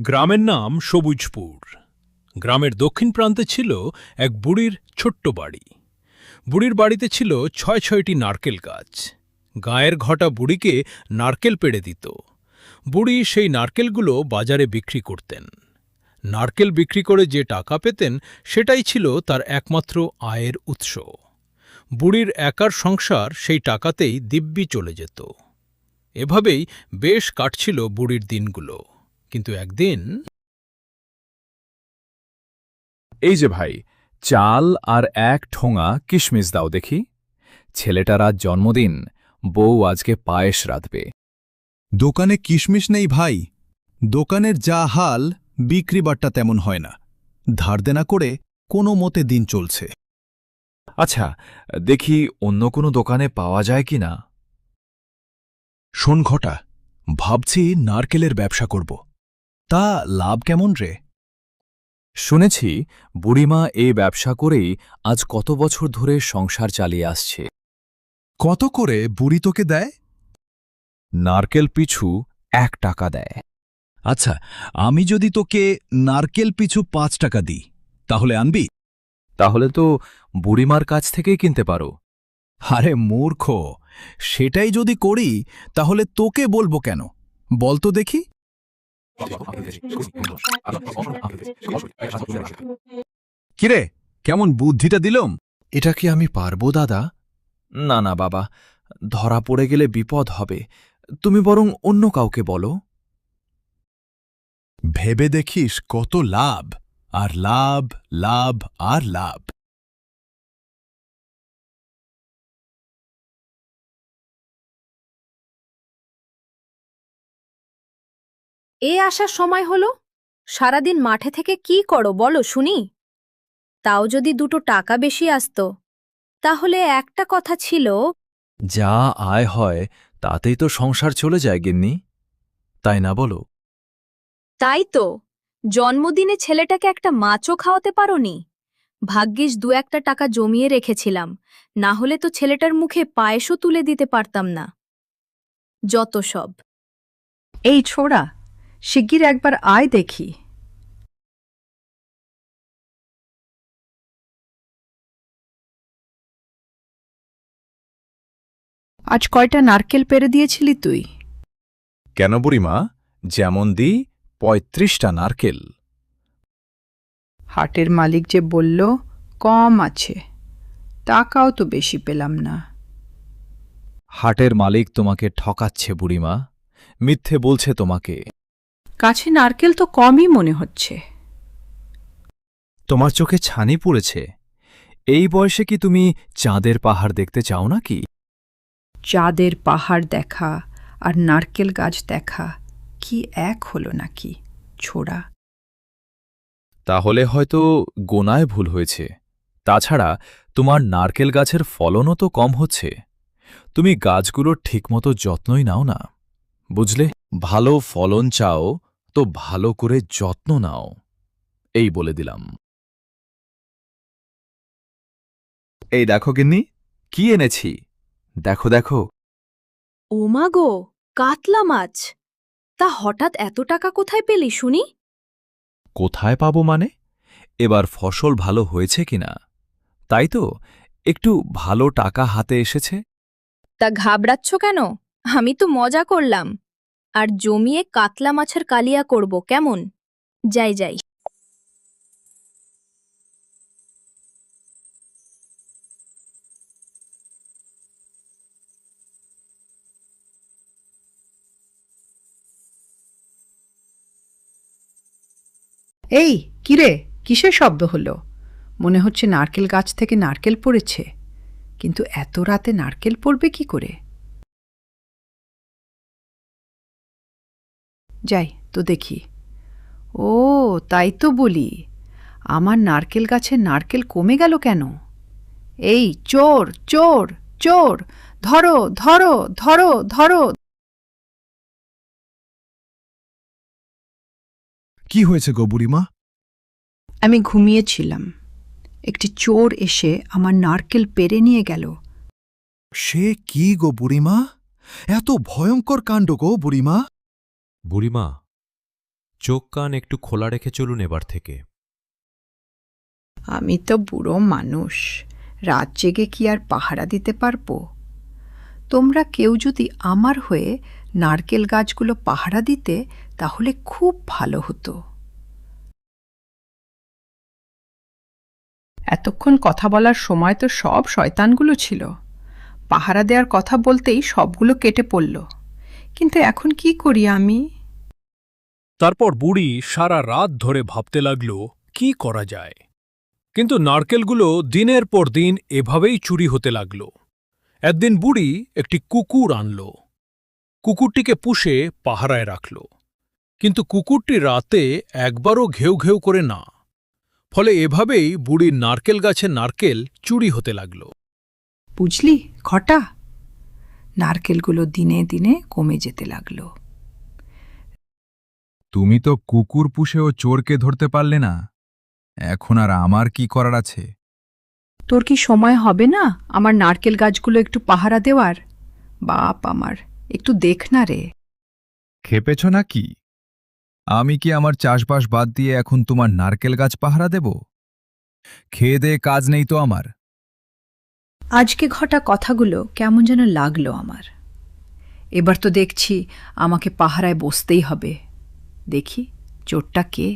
গ্রামের নাম সবুজপুর। গ্রামের দক্ষিণ প্রান্তে ছিল এক বুড়ির ছোট্ট বাড়ি। বুড়ির বাড়িতে ছিল ৬টি নারকেল গাছ। গায়ের ঘটা বুড়িকে নারকেল পেড়ে দিত। বুড়ি সেই নারকেলগুলো বাজারে বিক্রি করতেন। নারকেল বিক্রি করে যে টাকা পেতেন সেটাই ছিল তার একমাত্র আয়ের উৎস। বুড়ির একার সংসার সেই টাকাতেই দিব্যি চলে যেত। এভাবেই বেশ কাটছিল বুড়ির দিনগুলো। কিন্তু একদিন এই যে ভাই, চাল আর এক ঠোঙা কিশমিশ দাও দেখি। ছেলেটার আজ জন্মদিন, বউ আজকে পায়েস রাঁধবে। দোকানে কিশমিশ নেই ভাই। দোকানের যা হাল, বিক্রি বাট্টা তেমন হয় না। ধার দেনা করে কোনো মতে দিন চলছে। আচ্ছা, দেখি অন্য কোনো দোকানে পাওয়া যায় কি না। শোন ঘটা, ভাবছি নারকেলের ব্যবসা করব। তা লাভ কেমন রে? শুনেছি বুড়িমা এই ব্যবসা করেই আজ কত বছর ধরে সংসার চালিয়ে আসছে। কত করে বুড়ি তোকে দেয়? নারকেল পিছু ১ টাকা দেয়। আচ্ছা, আমি যদি তোকে নারকেল পিছু ৫ টাকা দিই, তাহলে আনবি? তাহলে তো বুড়িমার কাছ থেকেই কিনতে পারো। আরে মূর্খ, সেটাই যদি করি তাহলে তোকে বলবো কেন? বল তো দেখি। কিরে, কেমন বুদ্ধিটা দিলুম? এটা কি আমি পারবো দাদা? না না বাবা, ধরা পড়ে গেলে বিপদ হবে। তুমি বরং অন্য কাউকে বলো। ভেবে দেখিস কত লাভ, আর লাভ, লাভ আর লাভ। এ আসার সময় হলো। সারাদিন মাঠে থেকে কি করো বলো শুনি। তাও যদি 2টো টাকা বেশি আসতো তাহলে একটা কথা ছিল। যা আয় হয় তাতেই তো সংসার চলে যায় গিন্নি, তাই না বলো? তাই তো, জন্মদিনে ছেলেটাকে একটা মাছও খাওয়াতে পারোনি। ভাগ্যিস 2-1 টাকা জমিয়ে রেখেছিলাম, না হলে তো ছেলেটার মুখে পায়েসও তুলে দিতে পারতাম না। যত সব। এই ছোড়া, শিগগির একবার আয় দেখি। আজ কয়টা নারকেল পেরে দিয়েছিলি তুই? কেন বুড়িমা, যেমন দিই ৩৫টা নারকেল। হাটের মালিক যে বলল কম আছে, টাকাও তো বেশি পেলাম না। হাটের মালিক তোমাকে ঠকাচ্ছে বুড়িমা, মিথ্যে বলছে তোমাকে। কাছে নারকেল তো কমই মনে হচ্ছে। তোমার চোখে ছানি পড়েছে। এই বয়সে কি তুমি চাঁদের পাহাড় দেখতে চাও নাকি? চাঁদের পাহাড় দেখা আর নারকেল গাছ দেখা কি এক হলো নাকি ছোড়া? তাহলে হয়তো গোনায় ভুল হয়েছে। তাছাড়া তোমার নারকেল গাছের ফলনও তো কম হচ্ছে। তুমি গাছগুলোর ঠিকমতো যত্নই নাও না, বুঝলে? ভালো ফলন চাও তো ভালো করে যত্ন নাও, এই বলে দিলাম। এই দেখো গিন্নি, কি এনেছি, দেখো দেখো। ওমা গো, কাতলা মাছ! তা হঠাৎ এত টাকা কোথায় পেলি শুনি? কোথায় পাবো মানে? এবার ফসল ভালো হয়েছে কিনা, তাই তো একটু ভালো টাকা হাতে এসেছে। তা ঘাবড়াচ্ছ কেন? আমি তো মজা করলাম। আর জমিয়ে কাতলা মাছের কালিয়া করব কেমন? যাই যাই। এই কিরে, কিসের শব্দ হলো? মনে হচ্ছে নারকেল গাছ থেকে নারকেল পড়েছে, কিন্তু এত রাতে নারকেল পড়বে কি করে? যাই তো দেখি। ও, তাই তো বলি, আমার নারকেল গাছের নারকেল কমে গেল কেন? এই চোর চোর চোর, ধরো ধরো ধরো ধরো! কি হয়েছে গো বুড়িমা? আমি ঘুমিয়েছিলাম, একটি চোর এসে আমার নারকেল পেরে নিয়ে গেল। সে কি গো বুড়িমা? এত ভয়ঙ্কর কাণ্ড গো বুড়িমা! বুড়িমা, চোখ কান একটু খোলা রেখে চলুন এবার থেকে। আমি তো বুড়ো মানুষ, রাত জেগে কি আর পাহারা দিতে পারবো? তোমরা কেউ যদি আমার হয়ে নারকেল গাছগুলো পাহারা দিতে তাহলে খুব ভালো হতো। এতক্ষণ কথা বলার সময় তো সব শয়তানগুলো ছিল। পাহারা দেওয়ার কথা বলতেই সবগুলো কেটে পড়ল। কিন্তু এখন কি করি আমি? তারপর বুড়ি সারা রাত ধরে ভাবতে লাগল কি করা যায়। কিন্তু নারকেলগুলো দিনের পর দিন এভাবেই চুরি হতে লাগল। একদিন বুড়ি একটি কুকুর আনল। কুকুরটিকে পুষে পাহারায় রাখল। কিন্তু কুকুরটি রাতে একবারও ঘেউ ঘেউ করে না। ফলে এভাবেই বুড়ির নারকেল গাছের নারকেল চুরি হতে লাগল। বুঝলি ঘটা, নারকেলগুলো দিনে দিনে কমে যেতে লাগলো। তুমি তো কুকুর পুষেও চোরকে ধরতে পারলে না, এখন আর আমার কি করার আছে? তোর কি সময় হবে না আমার নারকেল গাছগুলো একটু পাহারা দেওয়ার? বাপ আমার, একটু দেখ না রে। খেপেছ নাকি? আমি কি আমার চাষবাস বাদ দিয়ে এখন তোমার নারকেল গাছ পাহারা দেব? খেয়ে দেয়ে কাজ নেই তো আমার? আজকে ঘটা কথাগুলো কেমন যেন লাগলো আমার। এবার তো দেখছি আমাকে পাহারায় বসতেই হবে। দেখি চোরটা কে।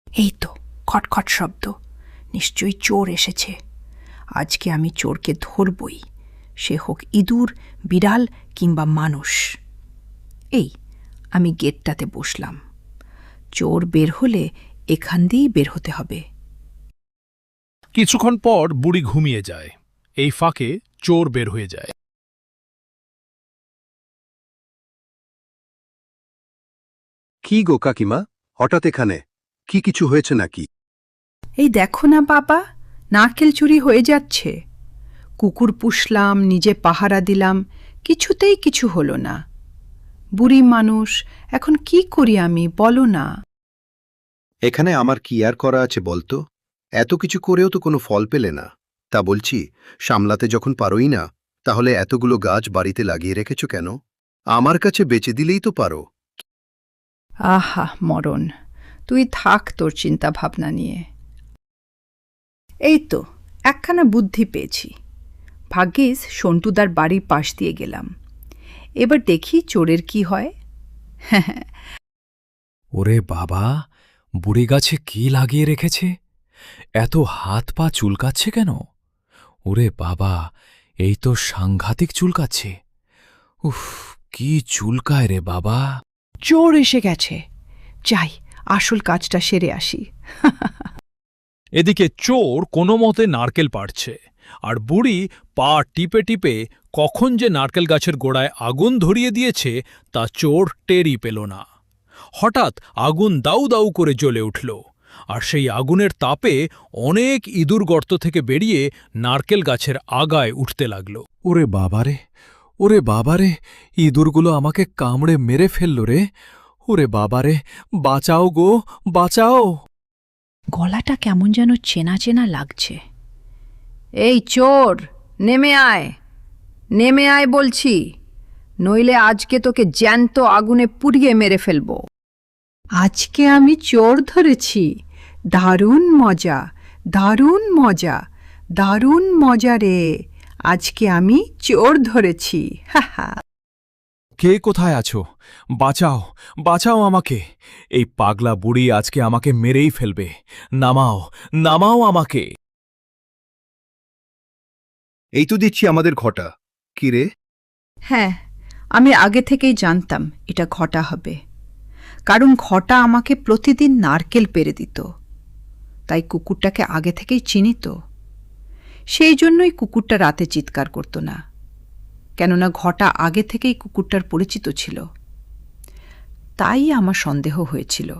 এই তো খটখট শব্দ, নিশ্চয়ই চোর এসেছে। আজকে আমি চোরকে ধরবই, সে হোক ইঁদুর, বিড়াল কিংবা মানুষ। এই আমি গেটটাতে বসলাম। চোর বের হলে এখান দিয়েই বের হতে হবে। কিছুক্ষণ পর বুড়ি ঘুমিয়ে যায়। এই ফাঁকে চোর বের হয়ে যায়। কি গো কাকিমা, হঠাৎ এখানে? কি কিছু হয়েছে নাকি? এই দেখো না বাবা, নারকেল চুরি হয়ে যাচ্ছে। কুকুর পুষলাম, নিজে পাহারা দিলাম, কিছুতেই কিছু হলো না। বুড়ি মানুষ, এখন কি করি আমি বলো না। এখানে আমার কি আর করা আছে বলতো? এত কিছু করেও তো কোনো ফল পেলে না। তা বলছি, সামলাতে যখন পারোই না, তাহলে এতগুলো গাছ বাড়িতে লাগিয়ে রেখেছ কেন? আমার কাছে বেচে দিলেই তো পারো। আহা মরণ, তুই থাক তোর চিন্তা ভাবনা নিয়ে। এই তো একখানা বুদ্ধি পেয়েছি। ভাগ্যিস সন্টুদার বাড়ির পাশ দিয়ে গেলাম। এবার দেখি চোরের কি হয়। ওরে বাবা, বুড়ি গাছে কি লাগিয়ে রেখেছে? এত হাত পা চুলকাচ্ছে কেন? ওরে বাবা, এই তো সাংঘাতিক চুলকাচ্ছে। উফ, কি চুলকায় রে বাবা। চোর এসে গেছে, যাই আসল কাজটা সেরে আসি। এদিকে চোর কোনো মতে নারকেল পাড়ছে, আর বুড়ি পা টিপে টিপে কখন যে নারকেল গাছের গোড়ায় আগুন ধরিয়ে দিয়েছে তা চোর টেরই পেল না। হঠাৎ আগুন দাউ দাউ করে জ্বলে উঠল, আর সেই আগুনের তাপে অনেক ইঁদুর গর্ত থেকে বেরিয়ে নারকেল গাছের আগায় উঠতে লাগল। ওরে বাবারে, ওরে বাবারে, ইঁদুরগুলো আমাকে কামড়ে মেরে ফেলল রে। ওরে বাবারে, বাঁচাও গো, বাঁচাও। গলাটা কেমন যেন চেনা চেনা লাগছে। এই চোর, নেমে আয়, নেমে আয় বলছি, নইলে আজকে তোকে জ্যান্ত আগুনে পুড়িয়ে মেরে ফেলব। আজকে আমি চোর ধরেছি, দারুণ মজা, দারুণ মজা, দারুণ মজা রে। আজকে আমি চোর ধরেছি, হা হা। কে কোথায় আছো? বাঁচাও, বাঁচাও আমাকে। এই পাগলা বুড়ি আজকে আমাকে মেরেই ফেলবে। নামাও, নামাও আমাকে। এই তো দিচ্ছি আমাদের ঘটা। কি রে? হ্যাঁ, আমি আগে থেকেই জানতাম এটা ঘটা হবে, কারণ ঘটা আমাকে প্রতিদিন নারকেল পেড়ে দিত। তাই কুকুরটাকে আগে থেকেই চিনিত। সেই জন্যই কুকুরটা রাতে চিৎকার করত না, কেননা ঘটা আগে থেকেই কুকুরটার পরিচিত ছিল। তাই আমার সন্দেহ হয়েছিল,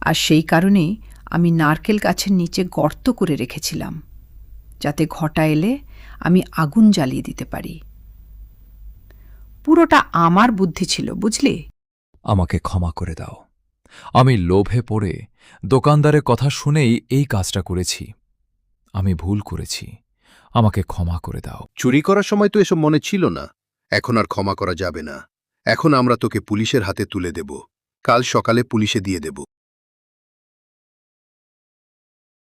আর সেই কারণেই আমি নারকেল গাছের নিচে গর্ত করে রেখেছিলাম, যাতে ঘটা এলে আমি আগুন জ্বালিয়ে দিতে পারি। পুরোটা আমার বুদ্ধি ছিল, বুঝলি? আমাকে ক্ষমা করে দাও। আমি লোভে পড়ে দোকানদারের কথা শুনেই এই কাজটা করেছি। আমি ভুল করেছি, আমাকে ক্ষমা করে দাও। চুরি করার সময় তো এসব মনে ছিল না, এখন আর ক্ষমা করা যাবে না। এখন আমরা তোকে পুলিশের হাতে তুলে দেব। কাল সকালে পুলিশে দিয়ে দেব।